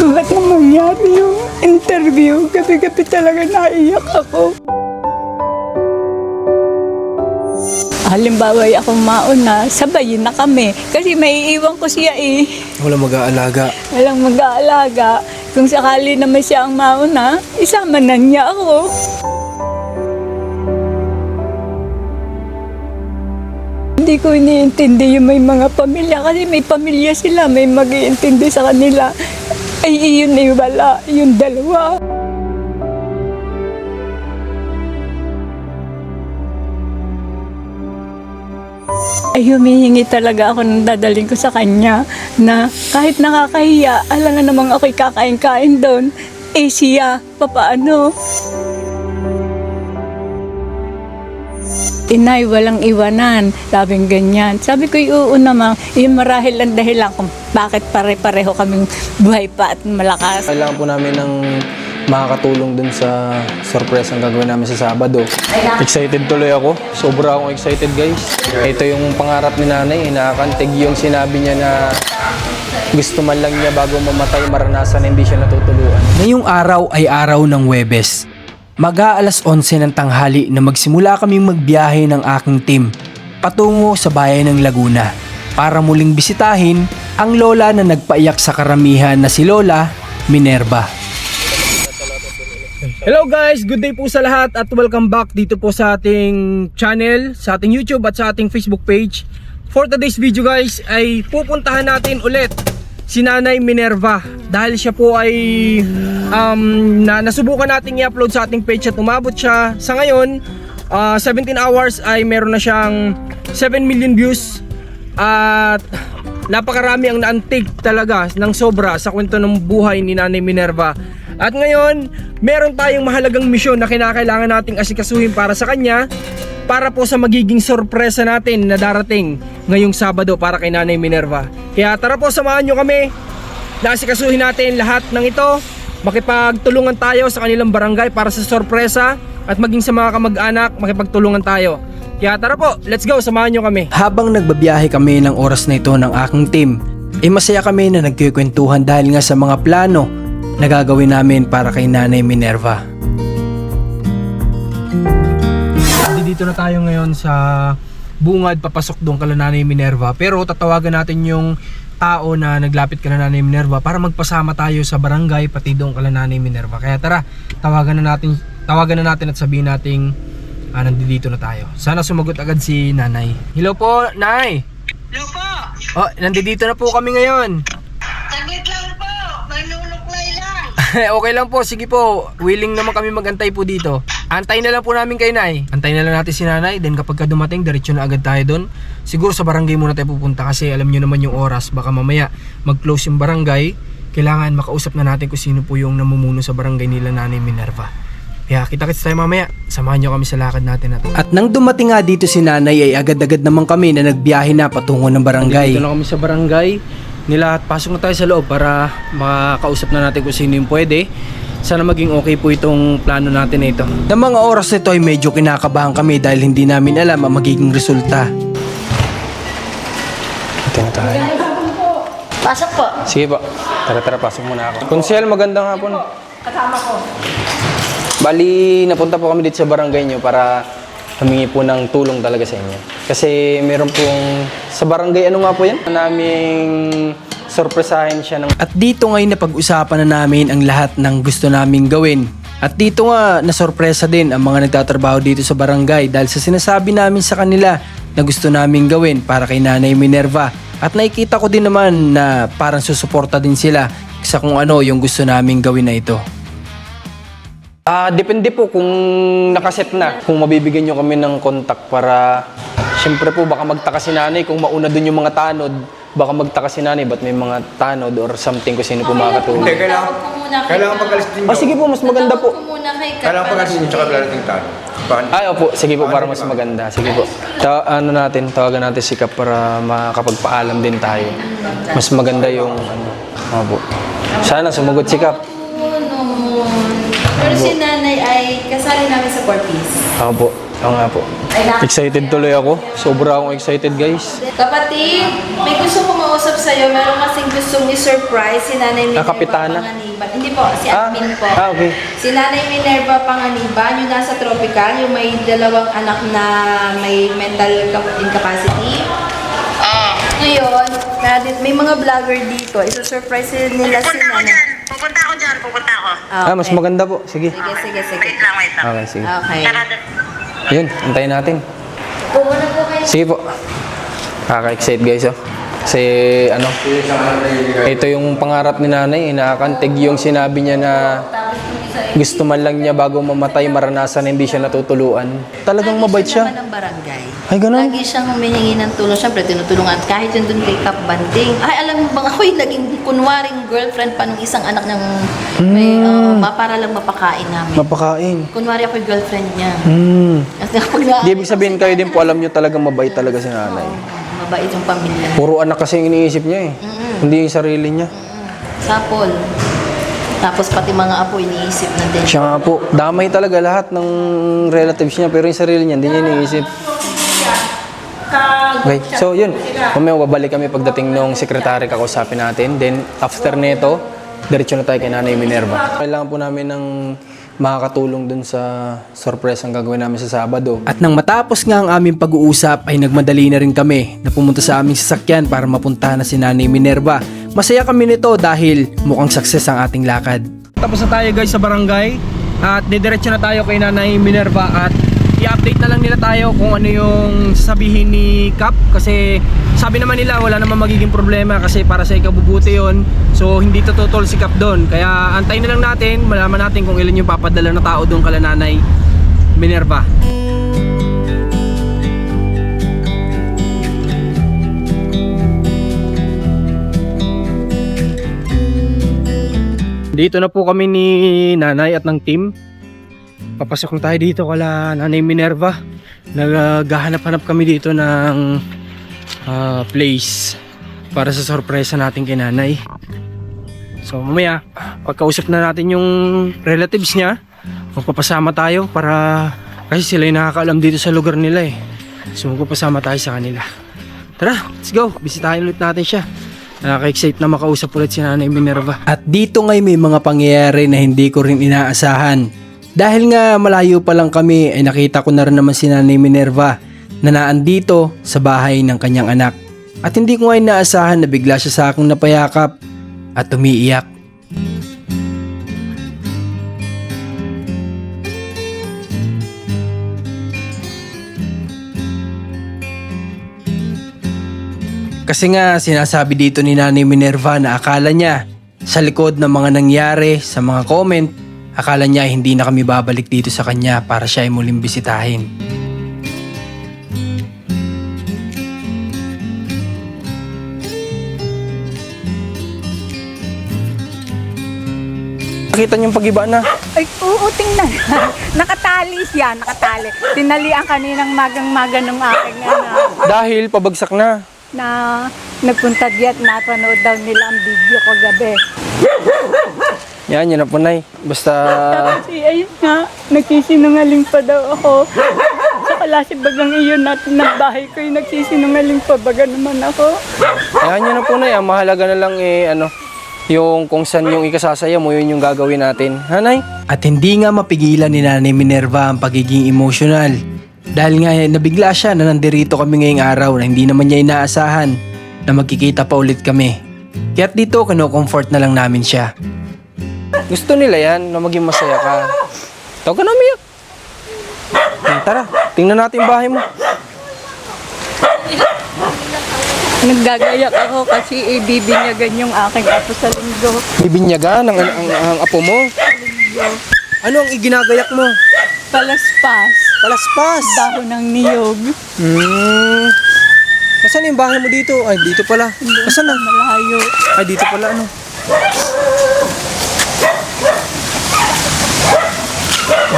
Ba't nang mangyari yung interview, gabi-gabi talaga naiyak ako. Halimbawa, ako mauna, sabayin na kami. Kasi maiiwan ko siya eh. Walang mag-aalaga. Walang mag-aalaga. Kung sakali naman siya ang mauna, isama na niya ako. Hindi ko iniintindi yung may mga pamilya. Kasi may pamilya sila, may mag-iintindi sa kanila. Ay, iyon ay wala. Yung dalawa. Ay, humihingi talaga ako ng dadaling ko sa kanya na kahit nakakahiya, alam nga namang ako'y kakain-kain doon. Eh siya, papaano? Inay, walang iwanan. Sabing ganyan. Sabi ko, oo naman. Yung marahil ang dahilan kung bakit pare-pareho kaming buhay pa at malakas. Kailangan po namin ng makakatulong dun sa surprise ang gagawin namin sa Sabado. Excited tuloy ako. Sobra akong excited, guys. Ito yung pangarap ni nanay. Nakakantig yung sinabi niya na gusto man lang niya bago mamatay, maranasan hindi siya natutuluan. Ngayong araw ay araw ng Huwebes. Mag-aalas 11 ng tanghali na magsimula kaming magbiyahe ng aking team patungo sa bayan ng Laguna para muling bisitahin ang lola na nagpaiyak sa karamihan na si Lola Minerva. Hello guys! Good day po sa lahat at welcome back dito po sa ating channel, sa ating YouTube at sa ating Facebook page. For today's video guys ay pupuntahan natin ulit si Nanay Minerva dahil siya po ay nasubukan nating i-upload sa ating page at umabot siya sa ngayon 17 hours ay meron na siyang 7 million views at napakarami ang naantig talaga ng sobra sa kwento ng buhay ni Nanay Minerva. At ngayon, meron tayong mahalagang misyon na kinakailangan nating asikasuhin para sa kanya, para po sa magiging sorpresa natin na darating ngayong Sabado para kay Nanay Minerva. Kaya tara po, samahan nyo kami na asikasuhin natin lahat ng ito, makipagtulungan tayo sa kanilang barangay para sa sorpresa at maging sa mga kamag-anak, makipagtulungan tayo. Kaya tara po, let's go, samahan nyo kami. Habang nagbabiyahe kami ng oras na ito ng aking team, masaya kami na nagkikwentuhan dahil nga sa mga plano na gagawin namin para kay Nanay Minerva. Dito na tayo ngayon sa bungad papasok doon kala Nanay Minerva, pero tatawagan natin yung tao na naglapit kala Nanay Minerva para magpasama tayo sa barangay pati doon kala Nanay Minerva. Kaya tara, tawagan na natin at sabihin nating nandito na tayo. Sana sumagot agad si Nanay. Hello po, Nay. Hello po. Oh, nandito na po kami ngayon. Saglit lang po. Manunuklay lang. Okay lang po, sige po. Willing naman kami magantay po dito. Antayin na lang po namin kay Nay. Antayin na lang natin si Nanay. Then kapag ka dumating, diretso na agad tayo doon. Siguro sa barangay muna tayo pupunta kasi alam nyo naman yung oras. Baka mamaya mag-close yung barangay. Kailangan makausap na natin kung sino po yung namumuno sa barangay nila Nanay Minerva. Kaya kita-kits tayo mamaya. Samahan nyo kami sa lakad natin na to. At nang dumating nga dito si Nanay ay agad-agad naman kami na nagbiyahe na patungo ng barangay. Dito na kami sa barangay. Nila pasok na tayo sa loob para makausap na natin kung sino yung pwede. Sana maging okay po itong plano natin na ito. Ng mga oras nito ay medyo kinakabahan kami dahil hindi namin alam ang magiging resulta. Ito na tayo. Pasok po. Sige po. Tara, pasok muna ako. Konsel, magandang hapon. Kasama ko. Bali, napunta po kami dito sa barangay nyo para humingi po ng tulong talaga sa inyo. Kasi meron pong sa barangay, ano nga po yan? Naming sorpresahin siya ng... At dito ngayon napag-usapan na namin ang lahat ng gusto naming gawin. At dito nga nasorpresa din ang mga nagtatrabaho dito sa barangay dahil sa sinasabi namin sa kanila na gusto naming gawin para kay Nanay Minerva. At nakikita ko din naman na parang susuporta din sila sa kung ano yung gusto naming gawin na ito. Depende po kung nakaset na. Kung mabibigyan nyo kami ng contact para... Siyempre po baka magtaka si Nanay kung mauna dun yung mga tanod. Baka magtaka si Nanay ba't may mga tanod or something kung sino po makakatulong. Hindi, kailangan pag-alis din nyo. Sige po, mas maganda po. Kailangan pag-alis din nyo, tsaka darating tayo. Ay, opo. Sige po, para mas maganda. Sige po. Tawagan natin si Kap para makapagpaalam din tayo. Mas maganda yung, opo. Sana sumagot si Kap. Pero si nanay ay kasali namin sa 4-piece. Ako po. Oo nga po. Excited tuloy ako. Sobra akong excited, guys. Kapatid, may gusto ko mausap sa'yo. Meron kasing gustong i-surprise si Nanay Minerva Kapitana? Panganiban. Hindi po, si admin po. Okay. Si Nanay Minerva Panganiban, yung nasa tropical, yung may dalawang anak na may mental incapacity. Ngayon, may mga vlogger dito. Isusurprise nila si Nanay. Pupunta ako dyan. Mas maganda po. Sige. Sige. Wait lang. Okay, sige. Okay. Yun, antayin natin. Pumunta po kayo. Sige po. Kaka-excite, guys, oh. Kasi, ano, ito yung pangarap ni nanay. Inakantig yung sinabi niya na gusto man lang niya bago mamatay, maranasan na hindi siya natutuluan. Talagang mabait siya. Lagi siya naman ng barangay. Ay, ganun? Lagi siyang humihingi ng tulong. Siyempre, tinutulungan. Kahit yun dun kay Kap Banding. Ay, alam mo bang ako'y naging kunwaring girlfriend pa nung isang anak niyang may, para lang mapakain namin. Mapakain. Kunwari ako'y girlfriend niya. Kasi kapag Di ibig sabihin kayo din po, alam niyo talagang mabait talaga si nanay. mabait yung pamilya. Puro anak kasi yung iniisip niya eh. Hindi yung sarili niya. Sapol. Tapos pati mga apo iniisip na din. Siya nga po, damay talaga lahat ng relatives niya, pero yung sarili niya, hindi niya iniisip. Okay, so yun. Mamaya babalik kami pagdating nung sekretary kakausapin natin. Then, after nito, diretso na tayo kay Nanay Minerva. Kailangan po namin ng makakatulong dun sa surprise ang gagawin namin sa Sabado. At nang matapos nga ang aming pag-uusap ay nagmadali na rin kami na pumunta sa aming sasakyan para mapuntahan na si Nanay Minerva. Masaya kami nito dahil mukhang success ang ating lakad. Tapos na tayo guys sa barangay at didiretso na tayo kay Nanay Minerva at i-update na lang nila tayo kung ano yung sabihin ni Kap kasi sabi naman nila wala naman magiging problema kasi para sa ikabubuti yon. So hindi tututol si Kap doon. Kaya antayin na lang natin, malaman natin kung ilan yung papadala na tao doon kala Nanay Minerva. Dito na po kami ni Nanay at ng team. Papasok na tayo dito kala Nanay Minerva. Naghahanap-hanap kami dito ng place para sa sorpresa natin kay Nanay. So mamaya pagkausap na natin yung relatives niya, magpapasama tayo para kasi sila yung nakakaalam dito sa lugar nila eh. So magpapasama tayo sa kanila. Tara, let's go. Bisitahin ulit natin siya. Nakaka-excite na makausap ulit si Nanay Minerva. At dito ngay may mga pangyayari na hindi ko rin inaasahan. Dahil nga malayo pa lang kami ay nakita ko na rin naman si Nanay Minerva na naandito sa bahay ng kanyang anak. At hindi ko nga inaasahan na bigla siya sa aking napayakap at umiiyak. Kasi nga sinasabi dito ni Nanay Minerva na akala niya sa likod ng mga nangyari sa mga comment, akala niya hindi na kami babalik dito sa kanya para siya ay muling bisitahin. Nakita niyo yung pag-iba na. Ay, oo, tingnan. Nakatali siya, nakatali. Tinalian kaninang magang-maga ng aking anak Dahil pabagsak na. na nagpunta diyan, napanood daw nila ang video ko gabi. Yan, yun na po, Nay. Basta... Kasi ayun nga, nagsisinungaling pa daw ako. Sa kalasi bagang iyon natin ng bahay ko, yung nagsisinungaling pa baga naman ako. Yan, yun na po, Nay. Ang mahalaga na lang yung kung saan yung ikasasaya mo, yun yung gagawin natin. Ha, Nay? At hindi nga mapigilan ni Nanay Minerva ang pagiging emotional. Dahil nga nabigla siya na nandirito kami ngayong araw na hindi naman niya inaasahan na magkikita pa ulit kami. Kaya't dito kino-comfort na lang namin siya. Gusto nila yan na maging masaya ka. Tawag ka na umiyak. Tara, tingnan natin yung bahay mo. Naggagayak ako kasi ibibinyagan yung aking apo sa linggo. Bibinyagan ang apo mo. Ano ang iginagayak mo? Palaspas, Palaspas! dahon ng niyog. Nasaan yung bahay mo dito? Ay, dito pala. Nasaan na? Malayo. Ay, dito pala ano.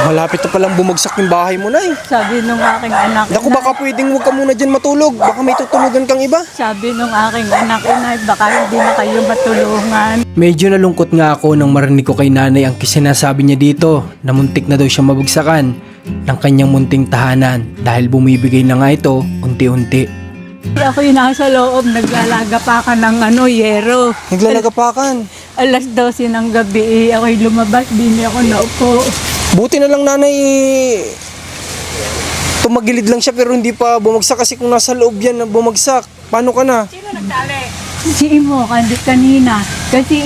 Malapit na palang bumagsak yung bahay mo, Nay. Sabi nung aking anak, Naku, baka pwedeng huwag ka muna dyan matulog. Baka may tutulugan kang iba. sabi nung aking anak, inay, baka hindi na kayo matulungan. Medyo nalungkot nga ako nang marinig ko kay nanay ang sinasabi niya dito na muntik na daw siya mabagsakan ng kanyang munting tahanan dahil bumibigay na nga ito unti-unti. Ako'y nasa loob, naglalaga pa ka ng yero. Naglalagapakan. Alas 12 ng gabi, ako'y lumabas, di ako naupo. Buti na lang nanay, tumagilid lang siya pero hindi pa bumagsak kasi kung nasa loob yan na bumagsak. Paano ka na? Si Imo, kanina. Kasi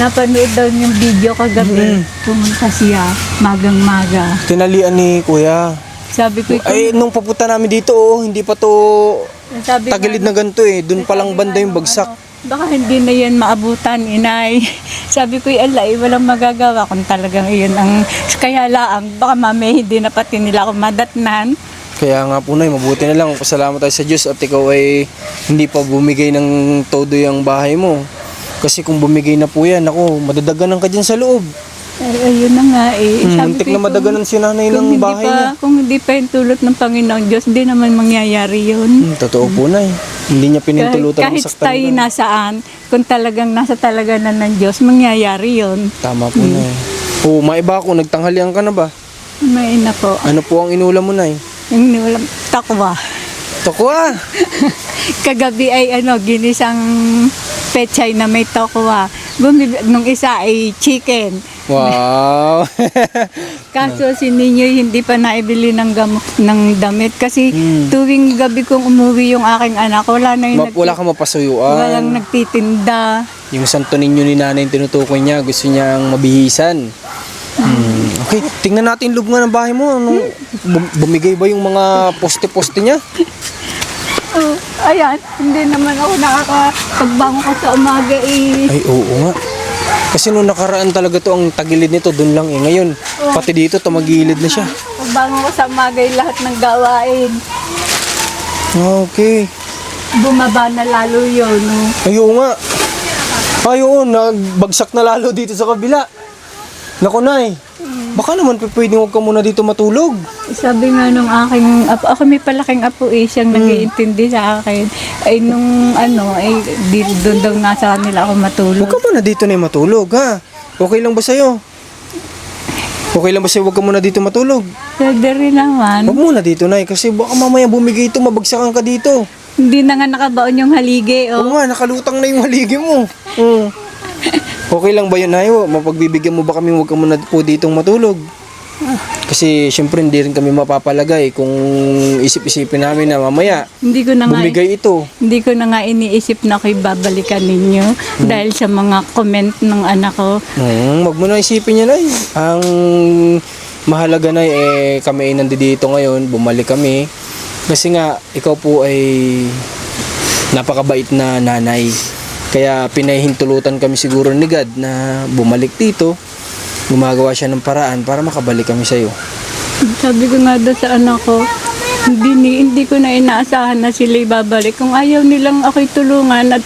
napanood daw yung video kagabi. Pumunta siya, magang-maga. Tinalian ni kuya. Sabi ko, Ay, nung papunta namin dito, hindi pa to sabi tagilid na ganito eh. Doon palang banda yung bagsak. baka hindi na yan maabutan, inay. Sabi ko, alay, walang magagawa kung talagang iyon ang kaya laang. Baka mamaya hindi na pati nila ako madatnan. Kaya nga po Nay, mabuti na lang. Pasalamat tayo sa Diyos at ikaw ay hindi pa bumigay ng todo yung bahay mo. Kasi kung bumigay na po yan, ako, madadaganan ka dyan sa loob. Ay, ayun na nga eh. Muntik na madaganan si nanay ng bahay niya. Kung hindi pa yung tulot ng Panginoon Diyos, hindi naman mangyayari yun. Totoo po Nay. Hindi niya pinintulutan ng Kahit saktan tayo ka. nasaan, kung talagang nasa talaga na ng Diyos, mangyayari yun. Tama po Nay. Oo, maiba ako. Nagtanghalian ka na ba? May na po. Ano po ang inulam mo Nay? Yung walang takwa. Tokwa! Kagabi ay ginisang pechay na may tokwa. Nung isa ay chicken. Wow! Kaso si Ninyo hindi pa naibili ng damit kasi tuwing gabi kong umuwi yung aking anak, wala na yung Wala kang mapasuyuan. walang nagtitinda. Yung santo ninyo ni nanay yung tinutukoy niya, gusto niyang mabihisan. Okay, tingnan natin yung loob nga ng bahay mo. Anong, bumigay ba yung mga poste-poste niya? Oh, ayan, hindi naman ako nakakapagbango ko sa umaga eh. Ay, oo nga. Kasi nung nakaraan talaga to, ang tagilid nito, dun lang eh. Ngayon, pati dito, tumagilid na siya. Pagbango ko sa umaga lahat ng gawain. Okay. Bumaba na lalo yun. No? Ay, oo nga. Ay, oo, nagbagsak na lalo dito sa kabila. Naku, Nay. Baka naman pwedeng huwag ka muna dito matulog. Sabi nga nung aking apo, ako may palaking apo siyang nag-iintindi sa akin. Ay nung doon daw nasa kanila ako matulog. Huwag ka muna dito na matulog, ha? Okay lang ba sa'yo? Okay lang ba sa'yo huwag ka muna dito matulog? Pwede rin naman. Huwag muna dito, Nay, kasi baka mamaya bumigay ito, mabagsakan ka dito. Hindi na nga nakabaon yung haligi. Oo nga, nakalutang na yung haligi mo. Okay lang ba yun, Nay? Mapagbibigyan mo ba kami huwag ka muna po ditong matulog? Kasi syempre hindi rin kami mapapalagay kung isip-isipin namin na mamaya Hindi ko na nga bumigay ito. hindi ko na nga iniisip na ako'y babalikan ninyo dahil sa mga comment ng anak ko. Wag mo na isipin niya, Nay. Ang mahalaga na kami ay nandito ngayon, bumalik kami. Kasi nga, ikaw po ay napakabait na nanay. Kaya pinahintulutan kami siguro ni God na bumalik dito. Gumagawa siya ng paraan para makabalik kami sa'yo. Sabi ko nga doon sa anak ko, hindi ko na inaasahan na sila babalik. Kung ayaw nilang ako'y tulungan at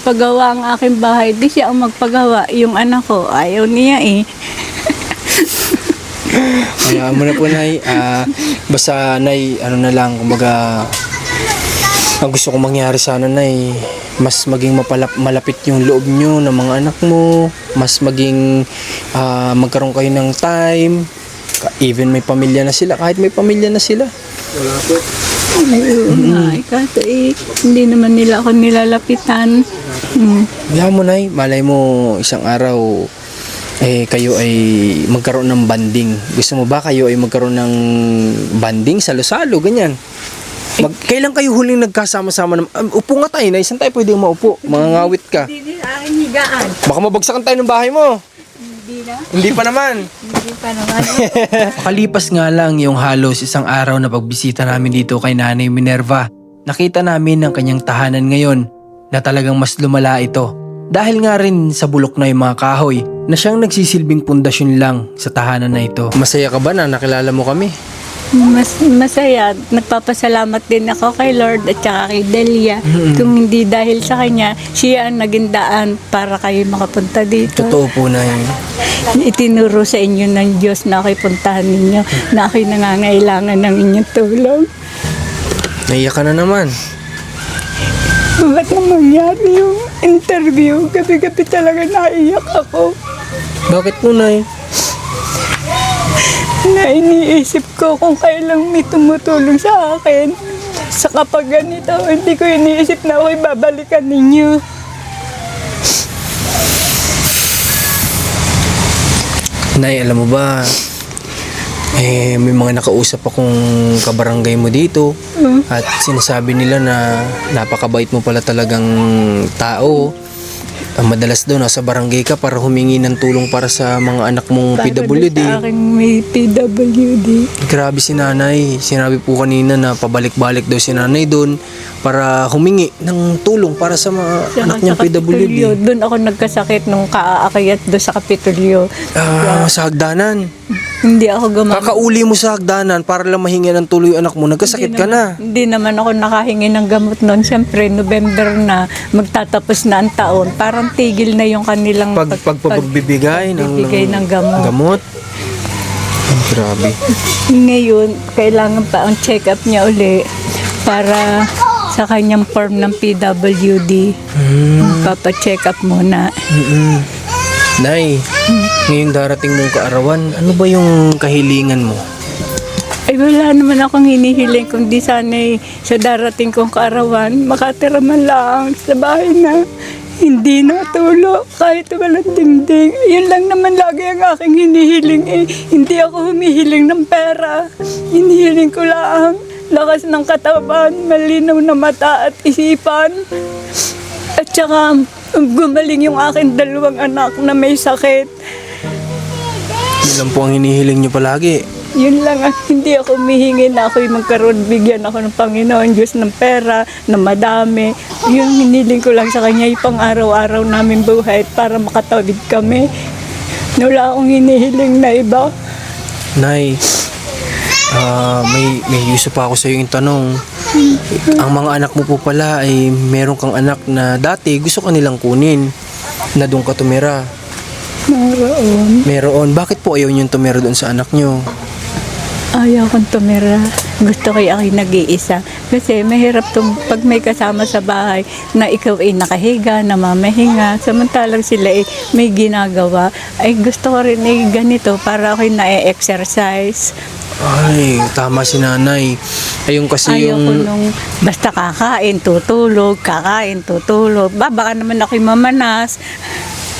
pagawa ang aking bahay, di siya ang magpagawa. Yung anak ko, ayaw niya eh. Kaya mo na po, Nay. Basta, Nay, ano na lang, kumbaga, ang gusto kong mangyari sana, Nay, mas maging malapit yung loob nyo ng mga anak mo, mas maging magkaroon kayo ng time, even may pamilya na sila, kahit may pamilya na sila. Wala po. Ay, kaso hindi naman nila ako nilalapitan. Kaya mo, Nay, malay mo isang araw, kayo ay magkaroon ng banding. Gusto mo ba kayo ay magkaroon ng banding, salo-salo, ganyan? Kailan kayo huling nagkasama-sama? Upo nga tayo, Nay. Saan tayo pwede maupo? Mga ngawit ka. Hindi na aking higaan. Baka mabagsakan tayo ng bahay mo. Hindi na. Hindi pa naman. Hindi pa naman. Makalipas nga lang yung halos isang araw na pagbisita namin dito kay Nanay Minerva, nakita namin ang kanyang tahanan ngayon na talagang mas lumala ito. Dahil nga rin sa bulok na yung mga kahoy na siyang nagsisilbing pundasyon lang sa tahanan na ito. Masaya ka ba na nakilala mo kami? Masaya. Nagpapasalamat din ako kay Lord at saka kay Delia. Kung hindi dahil sa kanya, siya ang naging daan para kayo makapunta dito. Totoo po, Nay. Itinuro sa inyo ng Diyos na ako'y puntahan ninyo, na ako'y nangangailangan ng inyong tulong. Naiyak ka na naman. Ba't nang mangyari yung interview? Gabi-gabi talaga naiyak ako. Bakit po, Nay? Na iniisip ko kung kailang may tumutulong sa akin. Sa kapag ganito, hindi ko iniisip na ako'y babalikan ninyo. Nay, alam mo ba, may mga nakausap akong kabarangay mo dito at sinasabi nila na napakabait mo pala talagang tao. Madalas daw nasa barangay ka para humingi ng tulong para sa mga anak mong PWD. Para sa akin may PWD. Grabe si nanay. Sinabi po kanina na pabalik-balik daw si nanay doon para humingi ng tulong para sa mga anak niyang PWD. Doon ako nagkasakit nung kaakyat doon sa Kapitolyo. Sa hagdanan. Hindi ako gumamit. Kakauli mo sa hagdanan para lang mahingi ng tuloy yung anak mo. Nagkasakit ka na. Hindi naman ako nakahingi ng gamot noon. Siyempre, November na, magtatapos na ang taon. Parang tigil na yung kanilang Pagbibigay ng gamot. Grabe. Ngayon, kailangan pa ang check-up niya uli para sa kanyang form ng PWD. Papa-check up muna. Nay, ngayong darating mong kaarawan, ano ba yung kahilingan mo? Ay wala naman akong hinihiling kundi sana'y sa darating kong kaarawan, makatira man lang sa bahay na hindi natulo kahit walang dingding. Yun lang naman lagi ang aking hinihiling eh. Hindi ako humihiling ng pera. Hinihiling ko lang lakas ng katawan, malinaw na mata at isipan. At saka gumaling yung aking dalawang anak na may sakit. Yun lang po ang hinihiling niyo palagi. Yun lang ang hindi ako humihingi na ako'y magkaroon, bigyan ako ng Panginoon Diyos ng pera na madami. Yung hiniling ko lang sa Kanya yung pang-araw-araw namin buhay para makatawid kami. Wala akong hinihiling na iba. Nay, may gusto pa ako sa iyo yung tanong. Ang mga anak mo po pala ay meron kang anak na dati gusto ka nilang kunin na doon ka tumira. Meron. Bakit po ayaw niyong tumira doon sa anak niyo? Ayaw kong tumira. Gusto ko yung ako'y nag-iisa. Kasi mahirap pag may kasama sa bahay na ikaw ay nakahiga, namamahinga. Samantalang sila ay may ginagawa. Ay gusto ko rin ay ganito para ako'y na-exercise. Ay, tama si nanay. Ayun kasi Ayaw ko yung... nung basta kakain, tutulog. Baka naman ako'y mamanas.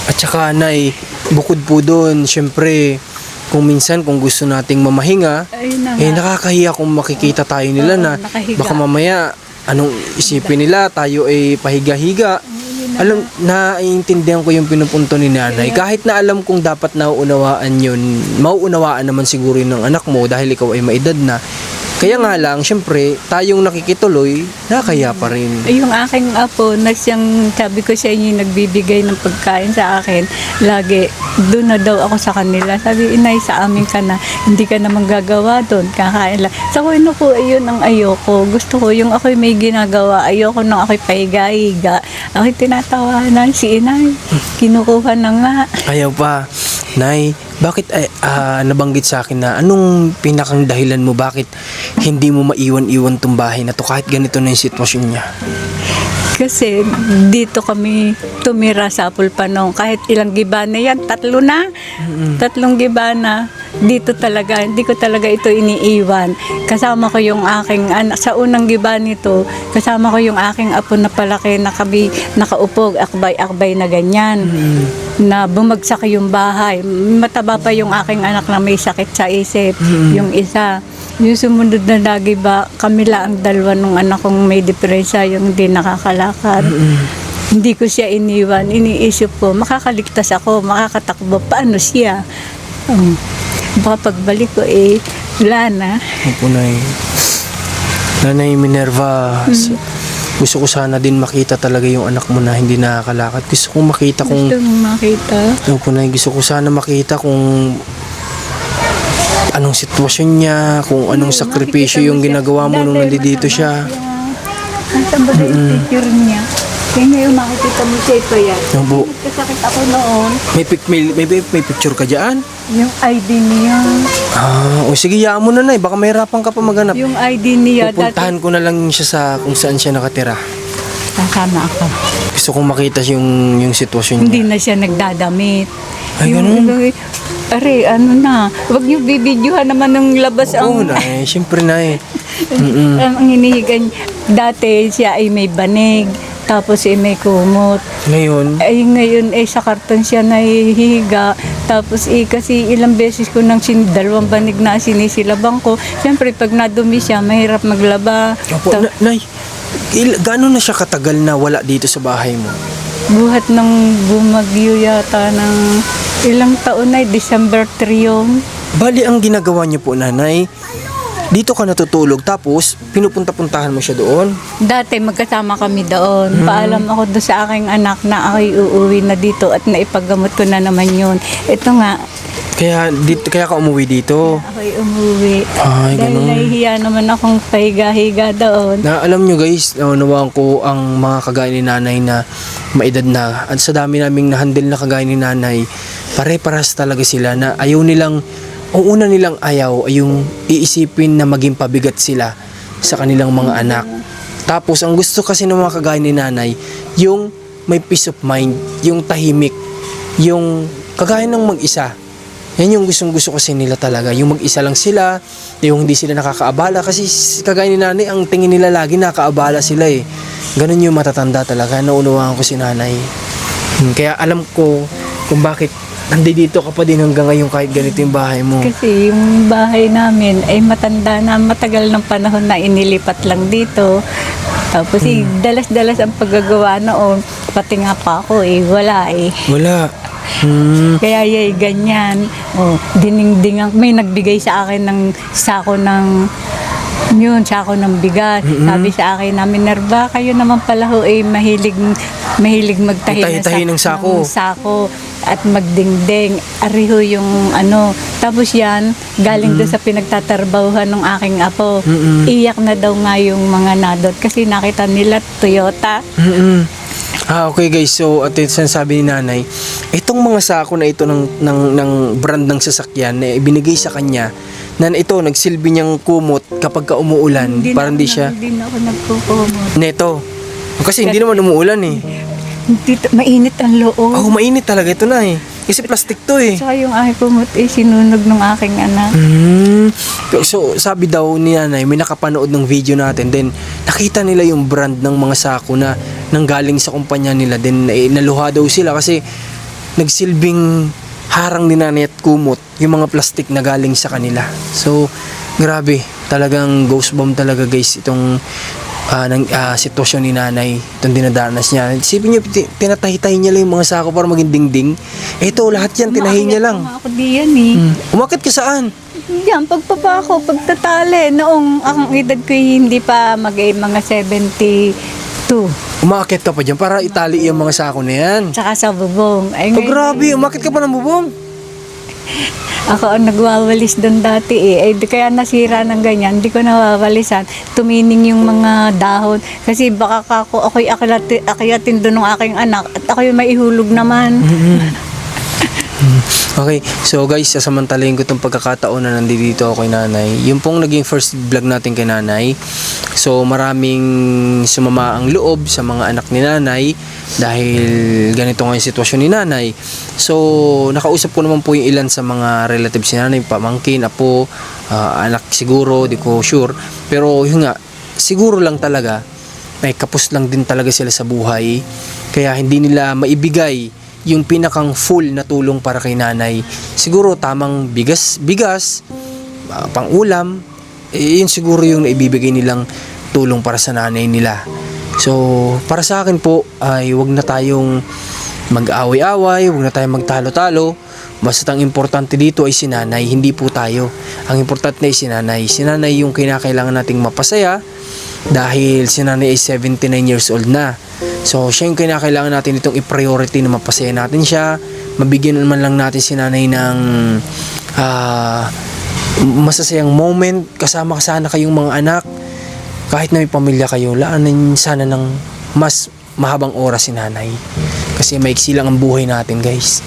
At saka nay, bukod po doon, syempre, kung minsan kung gusto nating mamahinga, Ayun na nakakahiya kung makikita tayo nila Oo, na nakahiga. baka mamaya anong isipin nila, tayo ay pahiga-higa. Alam, naiintindihan ko yung pinupunto ni nanay. Kahit na alam kong dapat nauunawaan yun, mauunawaan naman siguro yun ng anak mo dahil ikaw ay maedad na. Kaya nga lang, syempre, tayong nakikituloy, nakakaya pa rin. Yung aking apo na siyang sabi ko sa inyo nagbibigay ng pagkain sa akin, lagi doon na daw ako sa kanila. Sabi, inay, sa amin ka na, hindi ka naman gagawa doon, kakain lang. Sa kuno ko, ayun ang ayoko. Gusto ko yung ako'y may ginagawa, ayoko nang ako'y pahiga-higa. Ako'y tinatawanan si inay, kinukuha na nga. Ayaw pa. Nay, bakit nabanggit sa akin na anong pinakang dahilan mo bakit hindi mo maiwan-iwan tong bahay na to kahit ganito na yung sitwasyon niya? Kasi dito kami tumira sa Apulpanong. Kahit ilang gibana yan, 3 na. 3 gibana. Dito talaga, hindi ko talaga ito iniiwan. Kasama ko yung aking anak. Sa unang giba nito, kasama ko yung aking apo na palaki na kami nakaupo, akbay-akbay na ganyan. Na bumagsak yung bahay. Mataba pa yung aking anak na may sakit sa isip. Yung isa. Yung sumunod na lagi ba, kami lang ang dalawa nung anak kong may diferensya, yung hindi nakakalakad. Hindi ko siya iniwan. Iniisip ko, makakaligtas ako, makakatakbo. Paano siya? Baka pagbalik ko, wala na. Opo, Nay. Nanay Minerva, gusto ko sana din makita talaga yung anak mo na hindi nakakalakad. Gusto kong makita kung... Gusto mong makita? Opo, Nay. Gusto ko sana makita kung anong sitwasyon niya, kung anong sakripisyo yung ginagawa mo nung nandito siya. Nasa ba yung picture niya? Kaya ngayon makikita mo siya ito yan. Opo. Kasakit ako noon. May picture ka dyan? Yung ID niya. O sige, yaan mo na, Nay. Baka mahirapan ka pa maghanap. Yung ID niya. Pupuntahan ko na lang siya sa kung saan siya nakatira. Sasama ako. Gusto kong makita yung sitwasyon niya. Hindi na siya nagdadamit. Ay, ganun? Are, ano na. Huwag niyo bibidyohan naman ng labas Oo, ang... Nay. Siyempre, Nay. Ang hinihigan. Dati siya ay may banig. Tapos may kumot. Ngayon, Ngayon sa karton siya nahihiga. Tapos kasi ilang beses ko nang dalawang banig na sinisilabang ko. Siyempre pag nadumi siya, mahirap maglaba. opo, Nay, gaano na siya katagal na wala dito sa bahay mo? Buhat ng bumagyo yata ng ilang taon na, December 3 yun. Bali, ang ginagawa niyo po, Nanay, dito ka natutulog tapos pinupunta-puntahan mo siya doon. Dati magkasama kami doon. Paalam ako doon sa aking anak na ako'y uuwi na dito at naipagamot ko na naman yun. Ito nga, Kaya ka umuwi dito. ako'y umuwi. Ay, Dahil ganun. nahihiya naman akong pahiga-higa doon. Na alam nyo guys, naunawaan ko ang mga kagaya ni Nanay na maedad na. At sa dami naming nahandle na kagaya ni Nanay, pare-paras talaga sila na ayaw nilang, ang una nilang ayaw ay yung iisipin na maging pabigat sila sa kanilang mga anak. Tapos ang gusto kasi ng mga kagaya ni Nanay, yung may peace of mind, yung tahimik, yung kagaya ng mag-isa. Yan yung gustong-gusto kasi nila talaga. Yung mag-isa lang sila, yung hindi sila nakakaabala. Kasi kagaya ni Nanay, ang tingin nila lagi nakakaabala sila eh. Ganun yung matatanda talaga. Naunawaan ko si Nanay. Kaya alam ko kung bakit nandito ka pa din hanggang ngayon kahit ganito yung bahay mo. Kasi yung bahay namin ay matanda na, matagal ng panahon na inilipat lang dito. Tapos dalas-dalas ang paggagawa noon. Pati nga pa ako wala eh. Wala. Kaya ganyan. Dinding-ding may nagbigay sa akin ng sako ng sako ng bigas. Sabi sa akin na, Minerva, kayo naman pala mahilig magtahi Magtahi-tahi ng sako. sako at magdingding. Ariho yung Tapos yan, galing doon sa pinagtatrabahuhan ng aking apo. Iyak na daw nga yung mga nadot kasi nakita nila Toyota. Okay guys, so at sinasabi ni Nanay, itong mga sako na ito ng brand ng sasakyan na ibinigay sa kanya, na ito nagsilbi niyang kumot kapag ka umuulan, para hindi siya Hindi na ako nagkukumot. neto. Kasi hindi naman umuulan eh. Dito, mainit ang loob. Oh, mainit talaga ito na eh. Kasi plastic to eh. Saka yung aking kumot sinunog ng aking anak. So, sabi daw ni Nanay, may nakapanood ng video natin, then nakita nila yung brand ng mga sako na nanggaling sa kumpanya nila, then naluha daw sila kasi nagsilbing harang ni Nanay at kumot yung mga plastic na galing sa kanila. So, grabe, talagang ghost bomb talaga guys itong sitwasyon ni Nanay, itong dinadanas niya. Isipin niyo, tinatahi-tahi niya lang yung mga sako para maging dingding. Ito, lahat yan, tinahi niya lang. Ako diyan eh. Umakit ka saan? Yan, pagpapa ko, pagtatali. Noong ang edad ko hindi pa mga 72. Umakit ka pa dyan para itali yung mga sako na yan. Tsaka sa bubong. Ay, Oh, grabe, umakit ka pa ng bubong. Ako ang nagwawalis doon dati kaya nasira ng ganyan, hindi ko nawawalisan. Tumining yung mga dahon. Kasi baka ako'y akyatin doon ng aking anak at ako'y maihulog naman. Okay, so guys, sasamantalayin ko itong pagkakataon na nandito ako kay Nanay. Yung pong naging first vlog natin kay Nanay. So maraming sumama ang loob sa mga anak ni Nanay dahil ganito nga yung sitwasyon ni Nanay. So nakausap ko naman po yung ilan sa mga relatives ni Nanay, pamangkin, apo, anak siguro, di ko sure. Pero yun nga, siguro lang talaga, may kapos lang din talaga sila sa buhay. Kaya hindi nila maibigay yung pinakang full na tulong para kay Nanay. Siguro tamang bigas, pang-ulam, yun siguro yung naibibigay nilang tulong para sa nanay nila. So, para sa akin po, ay wag na tayong mag-away-away, wag na tayong magtalo-talo. Basta ang importante dito ay si Nanay, hindi po tayo. Ang importante ay si Nanay. Si Nanay yung kinakailangan nating mapasaya dahil si Nanay ay 79 years old na. So, siya yung kinakailangan natin itong i-priority na mapasaya natin siya. Mabigyan naman lang natin si Nanay ng masasayang moment, kasama sana kayong mga anak. Kahit na may pamilya kayo, laanan sana ng mas mahabang oras si nanay. Kasi maiksi lang ang buhay natin, guys.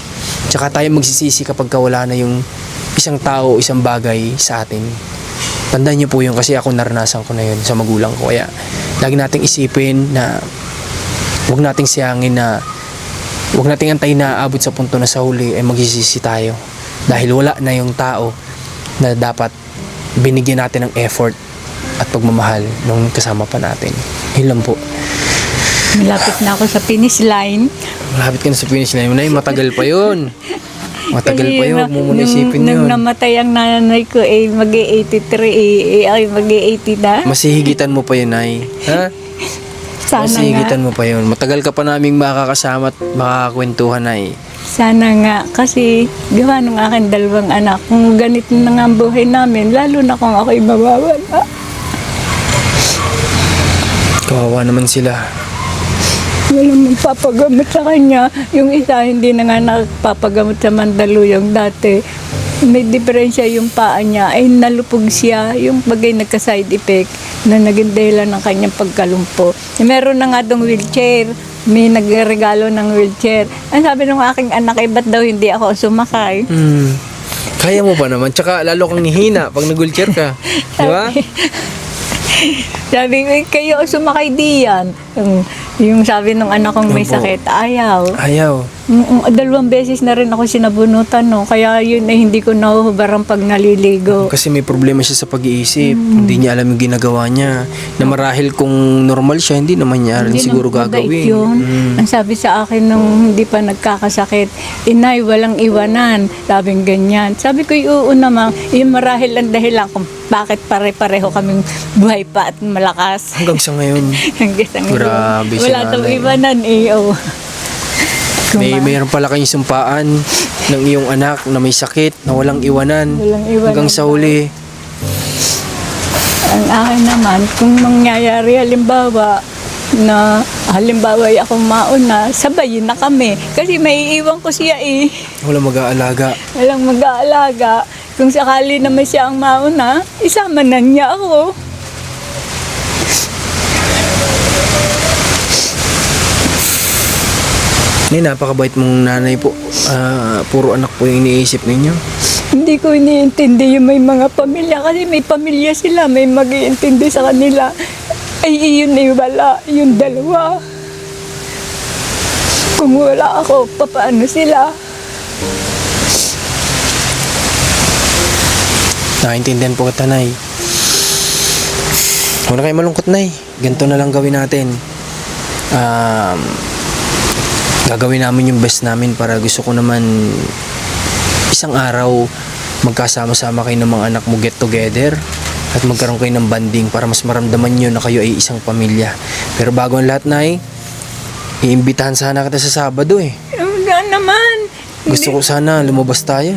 Tsaka tayo magsisisi kapag wala na yung isang tao, isang bagay sa atin. Tandaan niyo po yun kasi ako naranasan ko na yun sa magulang ko. Kaya lagi nating isipin na huwag nating siyangin na huwag nating antayin na abot sa punto na sa huli ay magsisisi tayo. Dahil wala na yung tao na dapat binigyan natin ng effort at pagmamahal nung kasama pa natin. Yun lang po. Malapit na ako sa finish line. Malapit ka na sa finish line. Nay, matagal pa yun. Matagal pa yun. Huwag mo muna isipin nung yun. namatay ang nanay ko, mag-83, ay mag-80 na. Masihigitan mo pa yun, Nay. Ha? Sana nga. Masihigitan mo pa yun. Matagal ka pa naming makakasama at makakakwentuhan, Nay. Sana nga, kasi gawa ng aking dalawang anak, kung ganito na nga ang buhay namin, lalo na kung ako'y mawawala. Kawawa naman sila. Walang magpapagamot sa kanya. Yung isa hindi na nga nagpapagamot sa Mandaluyong dati. May diferensya yung paa niya. Ay nalupog siya. Yung bagay nagka-side effect na naging dahilan ng kanyang pagkalumpo. Meron na nga dong wheelchair. May nagregalo ng wheelchair. Ang sabi ng aking anak, ba't daw hindi ako sumakay? Kaya mo pa naman. Tsaka lalo kang hihina pag nag-wheelchair ka. Di ba? Sabi ko, kayo sumakay diyan. Yung sabi ng anak kong may Opo. sakit, ayaw. Ayaw. 2 beses na rin ako sinabunutan, no? Kaya yun ay hindi ko nahuhubaran pag naliligo. Kasi may problema siya sa pag-iisip. Hindi niya alam yung ginagawa niya. Na marahil kung normal siya, hindi naman niya rin siguro naman mabait gagawin. Yun. Ang sabi sa akin nung hindi pa nagkakasakit, inay, walang iwanan. Sabing ganyan. Sabi ko, oo naman, yung marahil ang dahilan kung bakit pare-pareho kaming buhay pa at malakas. Hanggang sa ngayon. Hanggang sa ngayon. Grabe si Wala daw nanay. iwanan eh. Oh. Mayroon pala kayong sumpaan ng iyong anak na may sakit, na walang iwanan. Walang iwanan. Hanggang sa huli. Ang akin naman, kung mangyayari halimbawa ay ako mauna, sabayin na kami. Kasi may iwan ko siya eh. Walang mag-aalaga. Walang mag-aalaga. Kung sakali naman siya ang mauna, isama na niya ako. Nay, napakabait mong nanay po. Puro anak po yung iniisip ninyo. Hindi ko iniintindi yung may mga pamilya kasi may pamilya sila, may mag-iintindi sa kanila. Ay, yun ay wala, yung dalawa. Kung wala ako, paano sila? Nakaintindihan po kita, Nay. Huwag na kayo malungkot, Nay. Ganito na lang gawin natin. Gagawin namin yung best namin para gusto ko naman isang araw magkasama-sama kayo ng mga anak mo get together at magkaroon kayo ng banding para mas maramdaman nyo na kayo ay isang pamilya. Pero bago ang lahat, Nay, iimbitahan sana kita sa Sabado eh. Wala naman. Gusto ko sana lumabas tayo.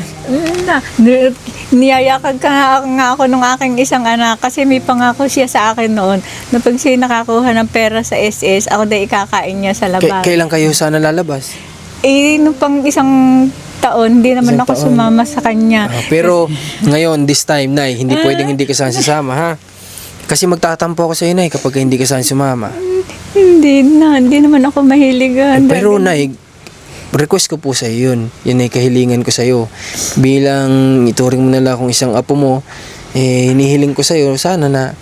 Niyayakag ka nga ako nung aking isang anak kasi may pangako siya sa akin noon na pag siya nakakuha ng pera sa SS, ako na ikakain niya sa labas. Kailan kayo sana lalabas? Nung pang isang taon, hindi naman Isang ako taon. sumama sa kanya. Pero ngayon, this time, Nay, hindi pwedeng hindi ka sana sasama, ha? Kasi magtatampo ako sa iyo, Nay, kapag hindi ka sana sumama. Hindi naman ako mahiligan. Pero, Nay, request ko po sa iyo yun. Yun ay kahilingan ko sa iyo. Bilang ituring mo na lang kung isang apo mo, hinihiling ko sa iyo, sana na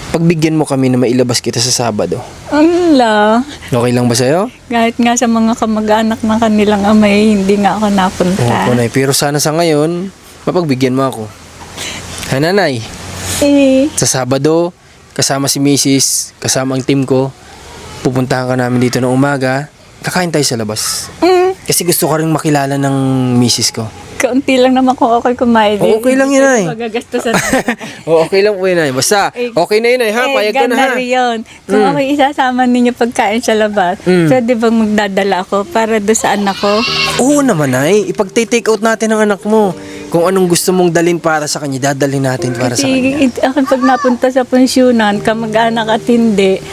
pagbigyan mo kami na mailabas kita sa Sabado. Ala, Okay lang ba sa iyo? kahit nga sa mga kamag-anak ng kanilang amay, hindi nga ako napunta. Opo, Nay. Pero sana sa ngayon, mapagbigyan mo ako. Ha, Nanay? Sa Sabado, kasama si Mrs., kasama ang team ko, pupuntahan ka namin dito ng umaga, kakain tayo sa labas. Kasi gusto ko rin makilala ng Mrs. ko. Kaunti lang naman kung ako'y kumain. Okay lang yun, Ay. Magagastusan. Okay lang po yun, Ay. Basta, okay na yun, Ay, ha? Payag ka na, ha? Ganda rin yun. Kung ako'y isasama ninyo pagkain sa labas, pwede bang magdadala ako para doon sa anak ko? Oo naman, Ay. Ipag-take out natin ang anak mo. Kung anong gusto mong dalhin para sa kanya, dadalhin natin para sa kanya. Kasi ako pag napunta sa pensyonan, kamag-anak at hindi,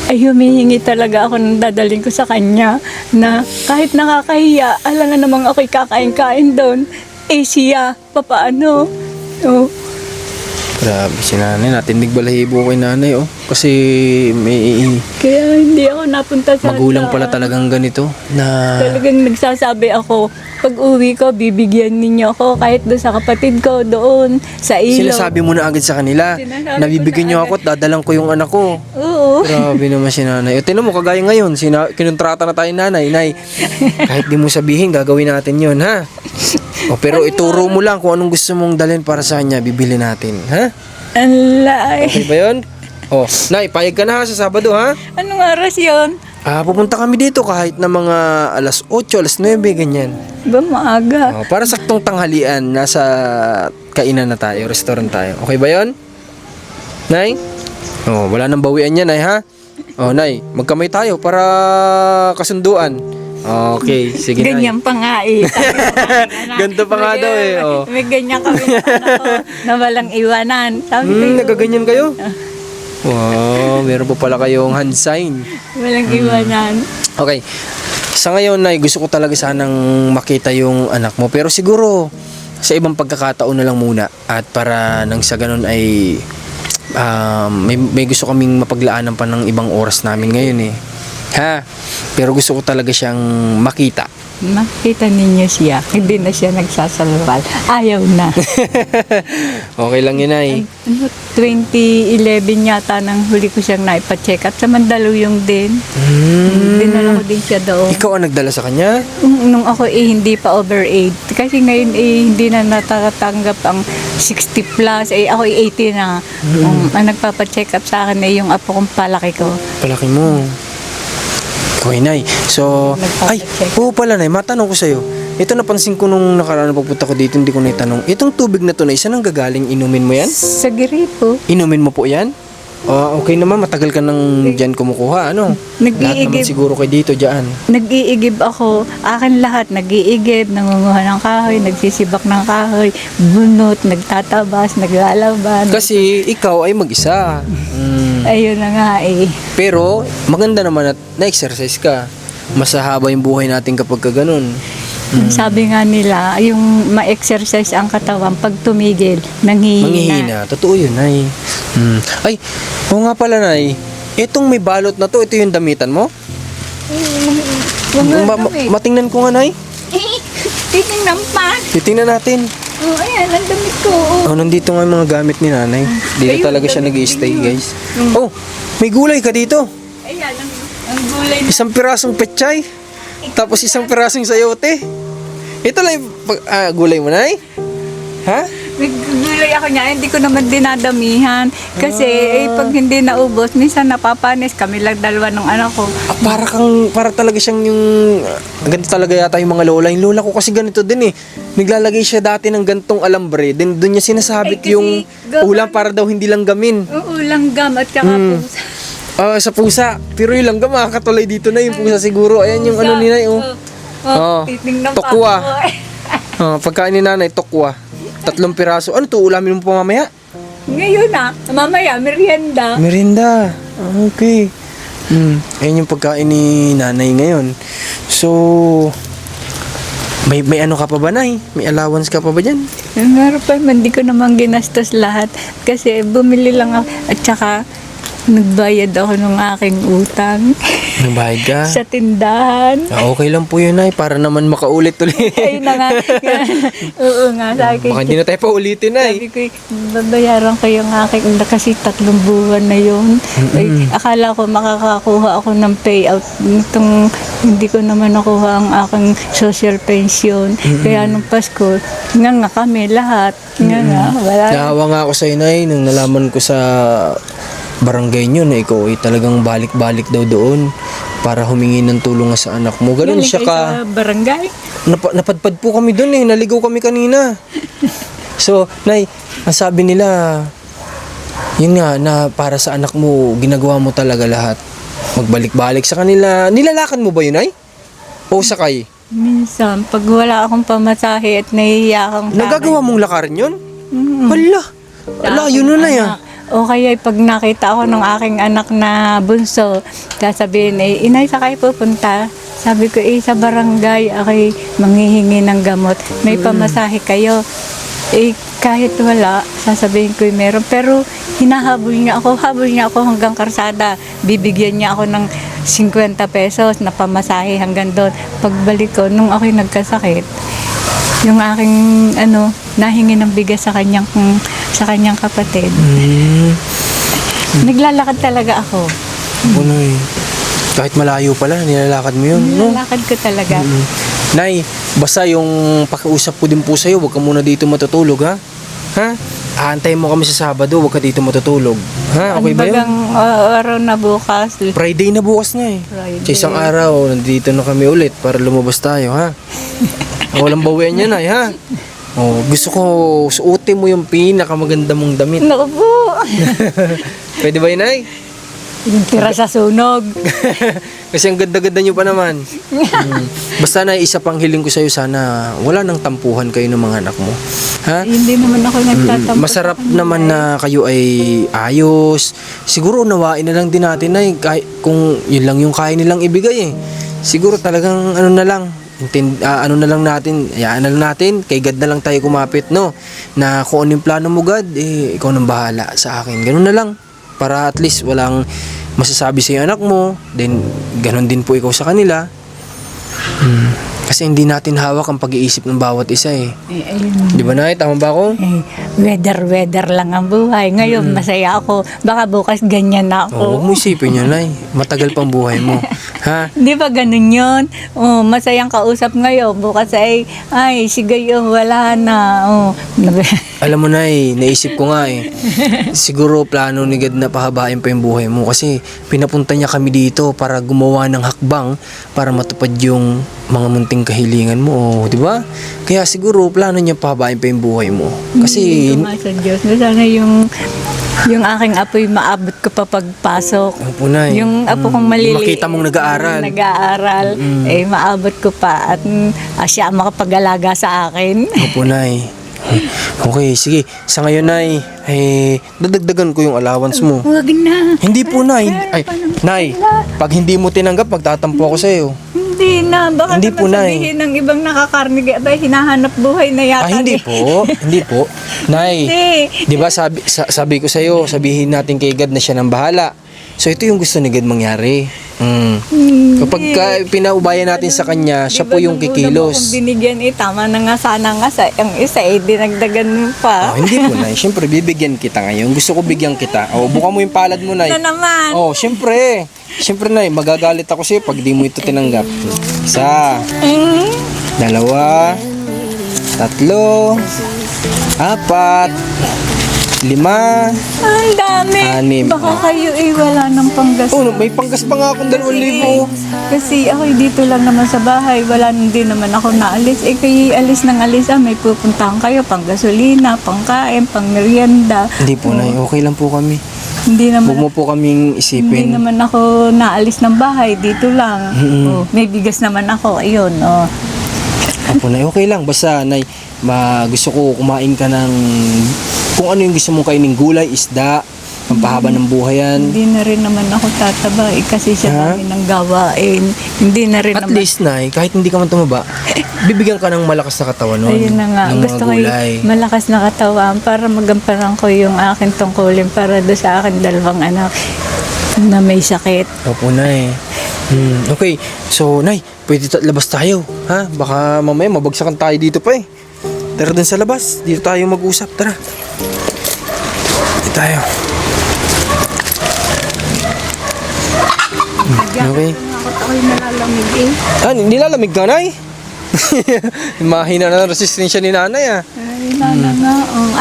ay humihingi talaga ako ng dadaling ko sa kanya na kahit nakakahiya, alam na namang ako'y kakain-kain doon, siya, papaano? Oh, Grabe si nanay. Natindig balahibo kay nanay, oh. Kasi may kaya hindi ako napunta sa magulang pala handaan. talagang ganito na Talagang nagsasabi ako, pag uwi ko, bibigyan ninyo ako kahit doon sa kapatid ko, doon, sa ilog. sinasabi mo na agad sa kanila. Sinasabi Nabibigyan ko niyo na ako at dadalang ko yung anak ko. Oo. Grabe naman si nanay. Tinan mo, kagaya ngayon, kinontrata na tayo nanay. Nay, kahit di mo sabihin, gagawin natin yon ha? O, pero ituro mo lang kung anong gusto mong dalhin para sa kanya, bibili natin, ha? Alay. Okay ba yun? O, Nay, payag ka na ha sa Sabado, ha? Anong oras yun? Pupunta kami dito kahit na mga alas 8, alas 9, ganyan. Ba maaga? Para saktong tanghalian, nasa kainan na tayo, restaurant tayo. Okay ba yun? Nay? Wala nang bawian yan, Nay, ha? Nay, magkamay tayo para kasunduan. Okay, sige, Nay. Ganyan pa nga eh. Ganito pa nga daw eh. May ganyan kami na anak ko na walang iwanan. Sabi ko, Nagaganyan kayo? Wow, meron po pala kayong hand sign. walang iwanan. Okay. Sa ngayon, Nay, gusto ko talaga sanang makita yung anak mo. Pero siguro, sa ibang pagkakataon na lang muna. At para nang sa ganun ay may gusto kaming mapaglaanan pa ng ibang oras namin ngayon eh. Ha? Pero gusto ko talaga siyang makita. Makita ninyo siya. Hindi na siya nagsasalubal. Ayaw na. Okay lang yun, Nay. Ano, 2011 yata nang huli ko siyang naipa-check up sa Mandaluyong din. Dinala ko din siya doon. Ikaw ang nagdala sa kanya? Nung ako hindi pa over 8. Kasi ngayon hindi na natatanggap ang 60 plus. Ako 80 na. Ang nagpapa-check up sa akin yung apo kong palaki ko. Palaki mo. Okay, Nay. So, Nagpapacheck. oo pala, Nay. Matanong ko sa'yo. Ito napansin ko nung nakaraan na pagpunta ko dito, hindi ko na itanong. Itong tubig na to, Nay, saan ang gagaling? Inumin mo yan? Sa Giripo. Inumin mo po yan? Okay naman, matagal ka nang dyan kumukuha, ano? Lahat naman Nag-iigib. siguro kay dito, dyan. Nag-iigib ako. Akin lahat. Nag-iigib, nangunguha ng kahoy, nagsisibak ng kahoy, bunot, nagtatabas, naglalaban. Kasi ikaw ay mag-isa. Ayun na nga eh. Pero, maganda naman at na-exercise ka. Mas haba yung buhay natin kapag ka ganun. Sabi nga nila, yung ma-exercise ang katawan, pag tumigil, nanghihina. Manghihina. Totoo yun, Nay. Ay, oo nga pala, Nay. Itong may balot na to, ito yung damitan mo? Matingnan ko nga, Nay. Titingnan pa. Titingnan natin. Oh, ayan, ang damit ko. Nandito nga yung mga gamit ni Nanay. Dito Ayun, talaga siya damit nag-i-stay, ninyo. guys. Oh, may gulay ka dito. Ayan, ang gulay na. Isang pirasong pechay. Tapos isang pirasong sayote. Ito lang yung gulay mo, Nay? Ha? May gulay ako niya, hindi ko naman dinadamihan. Kasi pag hindi naubos, minsan napapanis. Kami lang dalawa ng anak ko. Para talaga siyang yung ganito talaga yata yung mga lola. Yung lola ko kasi ganito din eh. Naglalagay siya dati ng gantong alambre. Then doon niya sinasabit Ay, kasi yung ulam para daw hindi lang gamin. Oo, langgam at saka pusa. Sa pusa. Pero yung langgam makakatuloy dito na yung pusa siguro. Ayan yung ano ni Nay, oh. Titingnan pa Tokwa. ako. Pagkain ni Nanay, tokwa. 3 piraso. Ano to? Ulamin mo pa mamaya? Ngayon mamaya, merienda. Merinda. Okay. Ayun yung pagkain ni Nanay ngayon. So, may ano ka pa ba, Nay? May allowance ka pa ba dyan? Meron pa, hindi ko naman ginastos lahat. Kasi bumili lang ako. At saka, nagbayad ako ng aking utang Nagbayad ka? sa tindahan. Okay lang po yun, Nay. Para naman makaulit-ulit. Ayun na nga. Oo nga, sabi ko. Baka hindi na tayo paulitin, Nay. Sabi ko, babayaran ko yung aking kasi 3 buwan na yun. Ay, akala ko makakakuha ako ng payout. Nitong hindi ko naman nakuha ang aking social pension. Kaya nung Pasko, nga kami lahat. Wala. Naawa nga ako sa'yo, Nay, nung nalaman ko sa barangay nyo na ikaw ay talagang balik-balik daw doon para humingi ng tulong nga sa anak mo. Ganun Galing siya kayo ka. sa barangay. Napadpad po kami doon eh. Naligaw kami kanina. So, Nay, ang sabi nila, yun nga, na para sa anak mo, ginagawa mo talaga lahat. Magbalik-balik sa kanila. Nilalakan mo ba yun, Nay? O sakay? Minsan, pag wala akong pamasahe at nahihiya akong Nagagawa mong lakarin yun? Mm. Hala, yun na, Nay ah. O kaya pag nakita ako ng aking anak na bunso, sasabihin, inay, sa kayo pupunta? Sabi ko, sa barangay, ako'y manghihingi ng gamot. May pamasahe kayo. kahit wala, sasabihin ko meron. Pero habol niya ako hanggang karsada. Bibigyan niya ako ng 50 pesos na pamasahe hanggang doon. Pagbalik ko, nung ako'y nagkasakit, yung aking nahingi ng bigas sa kanyang kapatid. Naglalakad talaga ako. Nay, kahit malayo pala, nilalakad mo yun, no? Naglalakad ko talaga. Nay, basta yung pakiusap ko din po sa'yo, huwag ka muna dito matutulog, ha? Ha? Aantayin mo kami sa Sabado, huwag ka dito matutulog. Ha? Okay ba yun? Bagang araw na bukas. Friday na bukas na eh. Friday. Sa isang araw, nandito na kami ulit para lumabas tayo, ha? Walang bawian yan, Nay, ha? Oh, gusto ko suotin mo yung pinakamaganda mong damit. Naku po. Pwede ba yun, Nay? Yung tira sa sunog. Kasi ang ganda-ganda nyo pa naman. Basta na isa pang hiling ko sa'yo, sana wala nang tampuhan kayo ng mga anak mo. Ha? Hindi naman ako nagtatampo. Masarap naman na kayo ay ayos. Siguro unawain na lang din natin na kung yun lang yung kaya nilang ibigay eh. Siguro talagang ano na lang hayaan na lang natin, kay God na lang tayo kumapit, no? Na kung ano yung plano mo, God, ikaw nang bahala sa akin. Ganun na lang. Para at least walang masasabi sa anak mo, then ganun din po ikaw sa kanila. Kasi hindi natin hawak ang pag-iisip ng bawat isa eh. Ayun. Di ba, Nay? Tama ba ako? Weather lang ang buhay. Ngayon, masaya ako. Baka bukas ganyan na Oh, huwag ako. mo isipin yun, Nay. Matagal pang buhay mo. Ha? Di ba ganun yun? Oh, masayang kausap ngayon. Bukas sige yung wala na. Oh. Alam mo, Nay, naisip ko nga eh. Siguro plano ni God na pahabain pa yung buhay mo kasi pinapunta niya kami dito para gumawa ng hakbang para matupad yung mga munting kahilingan mo, di ba? Kaya siguro plano niya pahabain pa yung buhay mo. Kasi Hindi ko nga sa Diyos. Sana yung aking apo'y maabot ko pa pagpasok. Opo, Nay. Yung apo kong maliliit. Makita mong nag-aaral. Nag-aaral. Maabot ko pa at siya ang makapag-alaga sa akin. Opo, Nay. Okay, sige. Sa ngayon, Nay, dadagdagan ko yung allowance mo. Huwag na. Hindi po, Nay. Ay, Nay, pag hindi mo tinanggap, magtatampo ako sa'yo. Hindi na. Baka Hindi naman po, Nay. sabihin ng ibang nakakarnig. Abay, hinahanap buhay na yata. Hindi po. Hindi po. Nay, Hindi. di ba sabi ko sa'yo, sabihin natin kay God na siya nang bahala. So ito yung gusto ni God mangyari. Kapag pinaubayan natin sa kanya, siya po yung kikilos. Kung binigyan tama na nga sana nga sa ang isa dinagdagan mo pa. Oh, hindi po, Nay. Siyempre, bibigyan kita ngayon. Gusto ko bigyan kita. Oh, buka mo yung palad mo, Nay. Na naman. Oh, siyempre. Siyempre, Nay, magagalit ako sa'yo pag di mo ito tinanggap. Isa, dalawa, tatlo, apat, lima, Ang dami. Anim. Baka kayo wala ng panggas. oh, may panggas pa nga akong 2,000. Kasi ako dito lang naman sa bahay. Wala din naman ako naalis. Kayo alis ng alis. May pupuntahan kayo. Pang gasolina, pangkain, pang merienda. Hindi po, Nay. Okay lang po kami. Hindi Huwag naman mo po kaming Hindi isipin. naman ako naalis ng bahay. Dito lang. May bigas naman ako. Ayun. Opo, Nay. Okay lang. Basta, Nay, gusto ko kumain ka ng kung ano yung gusto mong kainin, gulay, isda, pampahaba ng buhay yan. Hindi na rin naman ako tataba. Kasi siya Ha? dami ng gawain. Hindi na rin At naman. least, Nay, kahit hindi ka man tumaba, bibigyan ka ng malakas na katawan nun. Ayun na nga. Ng mga Gusto ko gulay. malakas na katawan para magamparan ko yung akin tungkulin para do sa akin dalawang anak na may sakit. Opo, Nay. Okay. So, Nay, pwede labas tayo. Ha? Baka mamaya mabagsakan tayo dito pa eh. Tara dun sa labas. Dito tayo mag-usap. Tara. Dito tayo. Okay. Ako'y nalalamig Nilalamig ka, Nay? Mahina na ng resistensya ni Nanay, ah. Ay, nana nga.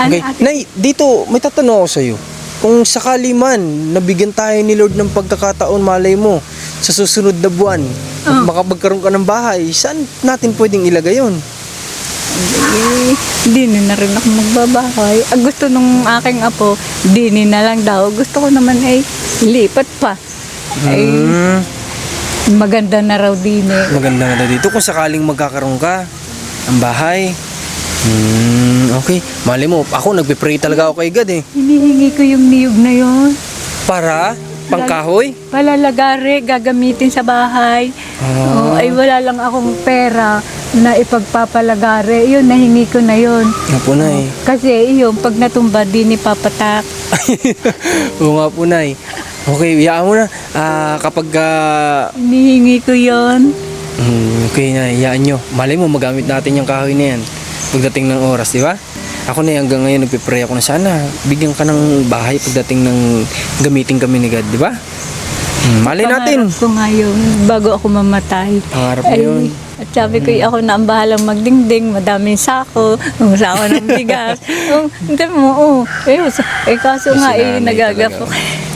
Okay. Nay, dito, may tatanong ako sa'yo. Kung sakali man, nabigyan tayo ni Lord ng pagkakataon, malay mo, sa susunod na buwan, makapagkaroon ka ng bahay, saan natin pwedeng ilagay yun? Hindi na rin ako magbabahay. Gusto nung aking apo, dini na lang daw. Gusto ko naman lipat pa. Maganda na raw dini. Maganda na dito kung sakaling magkakaroon ka ng bahay. Okay. Malay mo, ako nagpe-pray talaga ako kay God eh. Hinihingi ko yung niyog na yun. Para? Pangkahoy? Palalagari, gagamitin sa bahay. Ay wala lang akong pera. na ipagpapalagare, yun, nahingi ko na yun. Nga po, Nay. Kasi yun, pag natumba, di ni papatak. Oo nga po, Nay. Okay, hayaan mo na. Kapag... Hinihingi ko yun. okay, Nay, hayaan nyo. Malay mo, magamit natin yung kahoy na yan. Pagdating ng oras, di ba? Ako na hanggang ngayon nagpipray ako na sana bigyan ka ng bahay pagdating ng gamitin kami ni God, di ba? Malay natin. Pangarap ko ngayon, bago ako mamatay. Pangarap mo yun. At sabi ko, ako na ang bahalang magdingding, madaming sako, ang sako ng bigas. Hindi mo, kaso nga, nagagapok.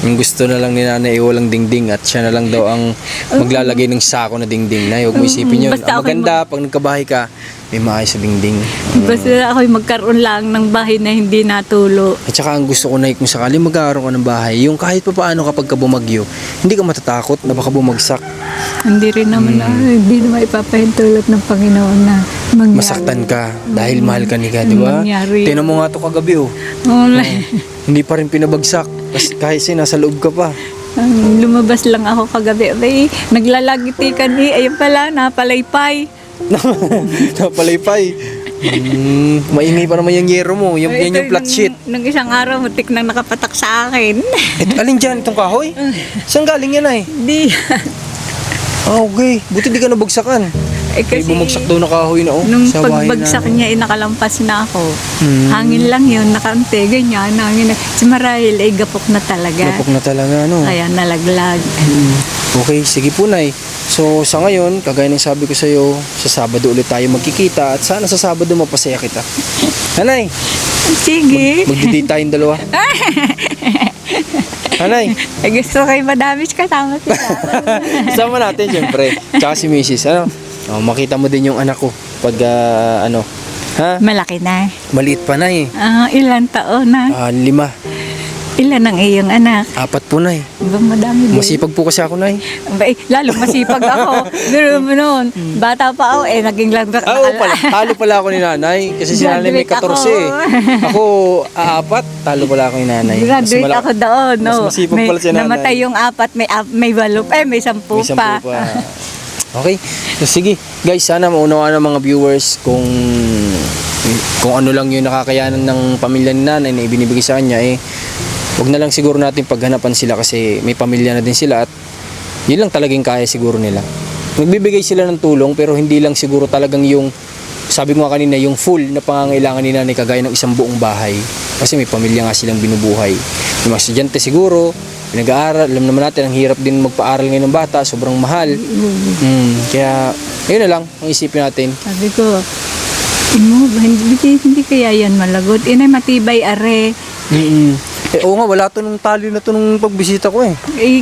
Yung gusto na lang ni nanay, walang dingding at siya na lang daw ang maglalagay ng sako na dingding. Na, huwag mo isipin yun. Basta Ang ako'y maganda, pag nagkabahay ka, may maayos sa dingding. Basta ako'y magkaroon lang ng bahay na hindi natulo. At saka ang gusto ko na kung sakali magkakaroon ka ng bahay, yung kahit pa paano kapag ka bumagyo, hindi ka matatakot na baka bumagsak. Hindi rin naman, hindi naman ipapahintulot ng Panginoon na mangyari. Masaktan ka dahil mahal ka ni God, di ba? Mangyari. Tinan mo nga to kagabi, oh. Hindi pa rin pinabagsak. Kahit nasa loob ka pa. Lumabas lang ako kagabi. Naglalagitikan ayun pala, napalaypay. Napalaypay. Maingay pa naman yung yero mo. Yan yung flat sheet. Nung isang araw, mutik nang nakapatak sa akin. Alin dyan itong kahoy? Saan galing yan ay? Di. Okay. Buti di ka nabagsakan. Kasi bumagsak daw na kahoy na, oh. nung sa bahay pagbagsak namin. niya, nakalampas na ako. Hangin lang yun, nakante, ganyan. Hangin na. Si Marahil ay gapok na talaga. Gapok na talaga, no? Kaya nalaglag. Okay, sige po, Nay. So, sa ngayon, kagaya ng sabi ko sa'yo, sa Sabado ulit tayo magkikita at sana sa Sabado mapasaya kita. Nanay, Sige. magdi-date tayong dalawa. Nanay, Gusto kayo madamis kasama sila. sama natin, syempre. Tsaka si Mrs. Ano? Oh, makita mo din yung anak ko pag, ano, ha? Malaki na. Maliit pa, Nay. Ilan taon na? 5. Ilan ang iyong anak? 4 po, Nay. Ba, madami din. Masipag po kasi ako, Nay. Lalo masipag ako. Pero noon, bata pa ako, naging lang. Oo pala, talo pala ako ni nanay. Kasi si nanay may 14 eh. Ako, 4, talo pala ako ni nanay. Graduate ako doon, no? Mas masipag pala si nanay. Namatay yung 4, may 8, may 10 May 10 pa. pa. Okay, so sige. Guys, sana maunawaan ng mga viewers kung ano lang yung nakakayanan ng pamilya ni nanay na ibinibigay sa kanya eh. Huwag na lang siguro natin paghanapan sila kasi may pamilya na din sila at yun lang talagang kaya siguro nila. Nagbibigay sila ng tulong pero hindi lang siguro talagang yung sabi ko nga kanina yung full na pangangailangan ni nanay kagaya ng isang buong bahay kasi may pamilya nga silang binubuhay. Yung mga estudyante siguro pinag-aaral, alam naman natin ang hirap din magpaaral ngayon ng bata, sobrang mahal. Kaya ayun na lang ang isipin natin. Sabi ko, hindi kaya yan malagot. Inay matibay are. Oo nga, wala to nung tali na to nung pagbisita ko eh.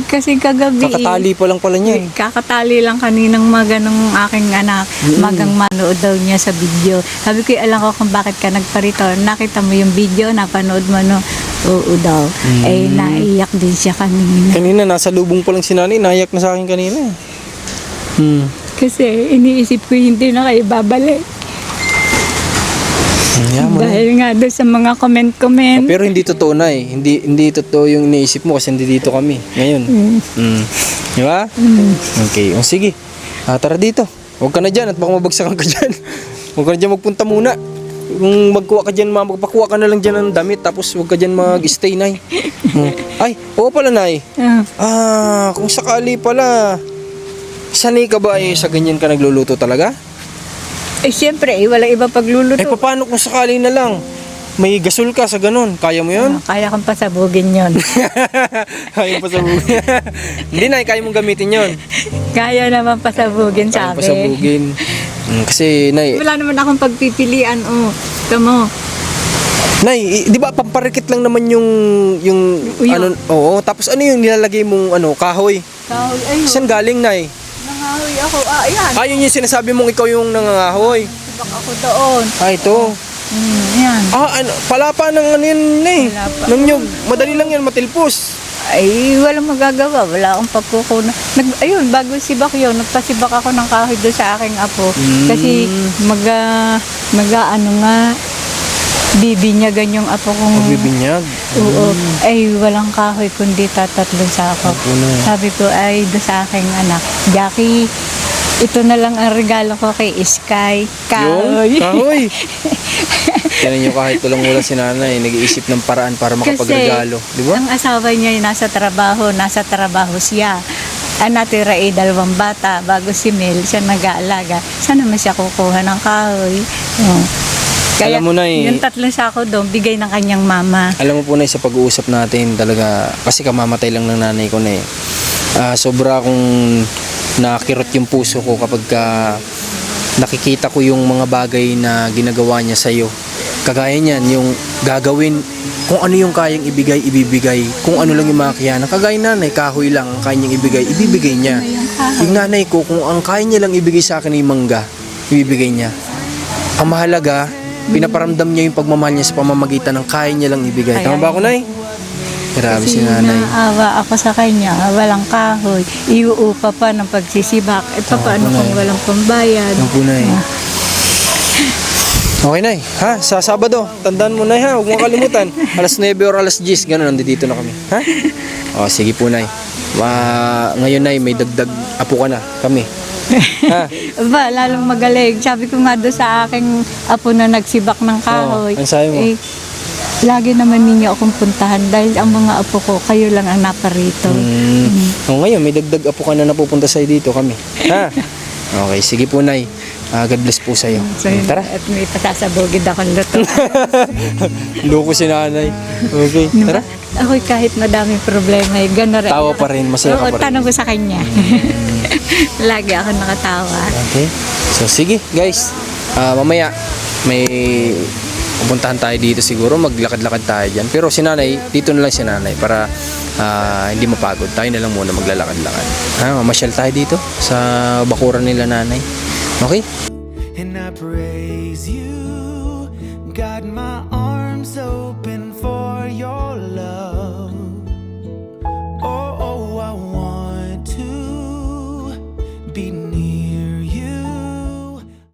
Kasi kagabi. Kakatali pa lang pala niya eh. Kakatali lang kaninang maga ng aking anak. Magang manood daw niya sa video. Sabi ko, alam ko kung bakit ka nagparito. Nakita mo yung video, napanood mo no? Oo daw. Naiyak din siya kanina. Kanina, nasa lubong pa lang si nanay, naiyak na sa akin kanina eh. Kasi iniisip ko hindi na kayo babalik. Dahil nga doon sa mga comment-comment. Pero hindi totoo na eh. Hindi totoo yung iniisip mo kasi hindi dito kami ngayon. Di ba? Okay. O sige. Tara dito. Huwag ka na dyan at baka mabagsakan ka dyan. Huwag ka na dyan magpunta muna. Kung magkuha ka dyan, magpakuha ka na lang dyan ng damit tapos huwag ka dyan mag-stay, Nay. Ay, oo pala, Nay. Kung sakali pala, sanay ka ba sa ganyan ka nagluluto talaga? Siyempre, walang iba pagluluto. Paano kung sakali na lang? May gasol ka sa ganun. Kaya mo yun? Kaya kong pasabugin yon. Kaya pa sabugin. Hindi na, kaya mong gamitin yon. Kaya naman pasabugin Kaya sabi. pa sabugin. Kasi, Nay, Wala naman akong pagpipilian. Ito mo. Nay, di ba pamparikit lang naman yung Uyo. ano, oo, tapos ano yung nilalagay mong kahoy? Kahoy, ayun. Saan galing, Nay? Nangahoy ako. Ayan. Yun yung sinasabi mong ikaw yung nangangahoy. Bak ako doon. Ito. Yan. Palapa ng ano yun, Nay. Palapa. Ng nyug. Madali lang yan, matilpos. Ay, walang magagawa. Wala akong pagkukuna. Ayun, bago sibak yun, nagpasibak ako ng kahoy doon sa aking apo. Kasi ano nga, bibinyagan yung apo kong... Magbibinyag. Oo. Ay, walang kahoy kundi tatatlong sako. Sabi ko, ay, doon sa aking anak, Jackie, ito na lang ang regalo ko kay Sky. Kahoy. Yung kahoy. Tinan nyo, kahit walang wala si nanay, nag-iisip ng paraan para makapagregalo. Di ba? Ang asawa niya ay nasa trabaho siya. Ang natira ay 2 bata bago si Mel, siya nag-aalaga. Saan naman siya kukuha ng kahoy? Oh. Kaya Alam mo na eh. yung 3 sako doon, bigay ng kanyang mama. Alam mo po na sa pag-uusap natin talaga, kasi kamamatay lang ng nanay ko na eh. Sobra akong nakakirot yung puso ko kapag nakikita ko yung mga bagay na ginagawa niya sa'yo. Kagaya niyan, yung gagawin, kung ano yung kayang ibigay, ibibigay. Kung ano lang yung makakiyanan. Kagaya nanay, kahoy lang ang kaya niyang ibigay, ibibigay niya. Yung nanay ko, kung ang kaya niya lang ibigay sa akin ay mangga, ibibigay niya. Ang mahalaga, pinaparamdam niya yung pagmamahal niya sa pamamagitan ng kaya niya lang ibigay. Tama ba ako, Nay? Grabe si Kasi nanay. naawa ako sa kanya, walang kahoy. Iuupa pa ng pagsisibak. E paano kung walang pambayad? Yan po, Nay. Okay, Nay. Ha? Sa Sabado, tandaan mo, Nay, ha? Huwag mo kalimutan. Alas 9 or alas 10, gano'n, nandito na kami. Ha? O, sige po, Nay. Ngayon, Nay, may dagdag apo ka na, kami. Ha? Ba, lalong magaling. Sabi ko nga doon sa aking apo na nagsibak ng kahoy. ang sabi mo? Lagi naman ninyo akong puntahan dahil ang mga apo ko, kayo lang ang naparito. O, ngayon, may dagdag apo ka na napupunta sa'yo dito, kami. Ha? Okay, sige po, Nay. God bless po sa'yo. So, Tara. At may pasasabugid akong luto. Loko si nanay. Okay, tara. Ako kahit madaming problema, gano'n rin. Tawa pa rin, masaya ka Oo, pa rin. tanong ko sa kanya. Lagi ako nakatawa. Okay. So, sige, guys. Mamaya, may pupuntahan tayo dito siguro. Maglakad-lakad tayo dyan. Pero si nanay, dito na lang si nanay para hindi mapagod. Tayo na lang muna maglalakad-lakad. Mamasyal tayo dito sa bakuran nila nanay. Okay? And I praise you, God, my